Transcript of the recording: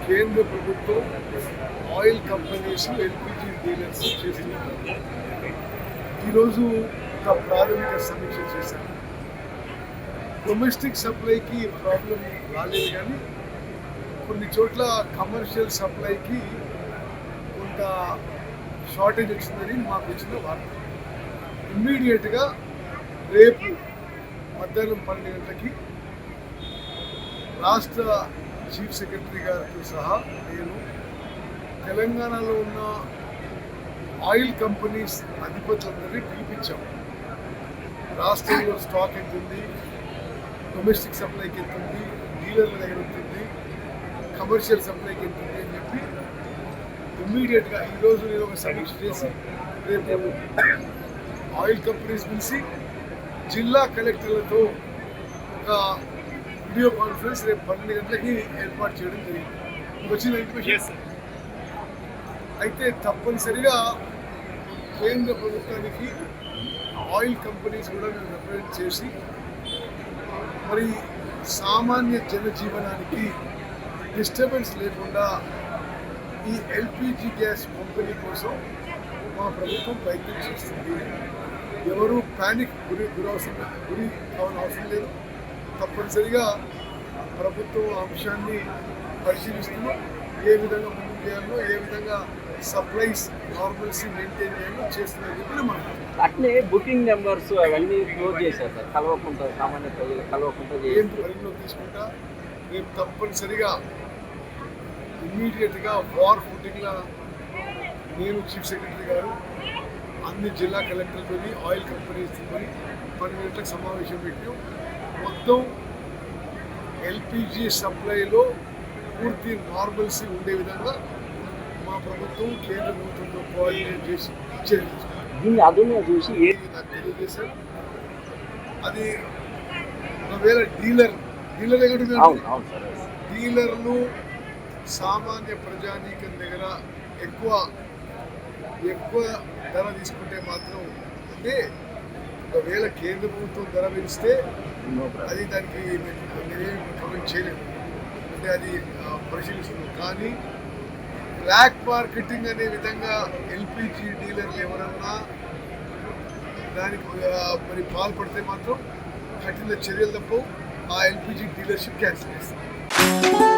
కేంద్ర ప్రభుత్వం oil companies LPG dealers చేస్తున్నారు. ఈరోజు ఒక ప్రాథమిక సమీక్ష చేశాను. డొమెస్టిక్ సప్లైకి ప్రాబ్లం రాలేదు, కానీ కొన్ని చోట్ల కమర్షియల్ సప్లైకి కొంత షార్టేజ్ వచ్చిందని మాకు వచ్చిన వార్త. ఇమ్మీడియట్గా రేపు మధ్యాహ్నం 12 గంటలకి రాష్ట్ర చీఫ్ సెక్రటరీ గారితో సహా నేను తెలంగాణలో ఉన్న ఆయిల్ కంపెనీస్ అధిపతులందరినీ పిలిపించాము. రాష్ట్రంలో స్టాక్ ఎంత ఉంది, డొమెస్టిక్ సప్లైకి ఎంత ఉంది, డీలర్ల దగ్గర ఎంత ఉంది, కమర్షియల్ సప్లైకి ఎంత ఉంది అని చెప్పి ఇమ్మీడియట్గా ఈరోజు నేను ఒక సమీక్ష చేసి రేపు ఆయిల్ కంపెనీస్ పిలిచి జిల్లా కలెక్టర్లతో ఒక వీడియో కాన్ఫరెన్స్ రేపు 12 గంటలకి ఏర్పాటు చేయడం జరిగింది. వచ్చిన ఇన్ఫర్మేషన్ అయితే తప్పనిసరిగా కేంద్ర ప్రభుత్వానికి ఆయిల్ కంపెనీస్ కూడా మేము రిప్రజెంట్ చేసి మరి సామాన్య జనజీవనానికి డిస్టర్బెన్స్ లేకుండా ఈ ఎల్పిజి గ్యాస్ పంపిణీ కోసం మా ప్రభుత్వం ప్రయత్నం చేస్తుంది. ఎవరు ప్యానిక్ గురి కావాలని అవసరం లేదు. తప్పనిసరిగా ప్రభుత్వం అంశాన్ని పరిశీలిస్తున్నాం. ఏ విధంగా ముందుకు చేయాలో, ఏ విధంగా సప్లైస్ నార్మల్సీ మెయింటైన్ చేయాలో చేస్తున్నారు చెప్పి మనం అట్లే బుకింగ్ నెంబర్స్ అవన్నీ క్లోజ్ చేశారు సార్. కలవకుండా సామాన్య ప్రజలు కలవకుండా ఏం పరిగణలో తీసుకుంటా రేపు తప్పనిసరిగా ఇమ్మీడియట్గా వార్ ఫుటింగ్లా నేను చీఫ్ సెక్రటరీ గారు అన్ని జిల్లా కలెక్టర్లతో ఆయిల్ కంపెనీస్ 12 గంటలకు సమావేశం పెట్టాం. మొత్తం ఎల్పిజి సప్లైలో పూర్తి నార్మల్సీ ఉండే విధంగా మా ప్రభుత్వం కేంద్ర ప్రభుత్వంతో కోఆర్డినేట్ చేసి చర్యలు దీన్ని అదును చూసి నాకు తెలియజేశారు. అది ఒకవేళ డీలర్ డీలర్లు సామాన్య ప్రజానీకం దగ్గర ఎక్కువ ధర తీసుకుంటే మాత్రం అంటే ఒకవేళ కేంద్ర ప్రభుత్వం ధర పెంచితే అది దానికి నేనేమి కమెంట్ చేయలేము, అంటే అది పరిశీలిస్తున్నాం. కానీ బ్లాక్ మార్కెటింగ్ అనే విధంగా ఎల్పిజి డీలర్లు ఎవరన్నా దానికి మరి పాల్పడితే మాత్రం కఠిన చర్యలు తప్ప ఆ ఎల్పిజి డీలర్షిప్ క్యాన్సిల్ చేస్తారు.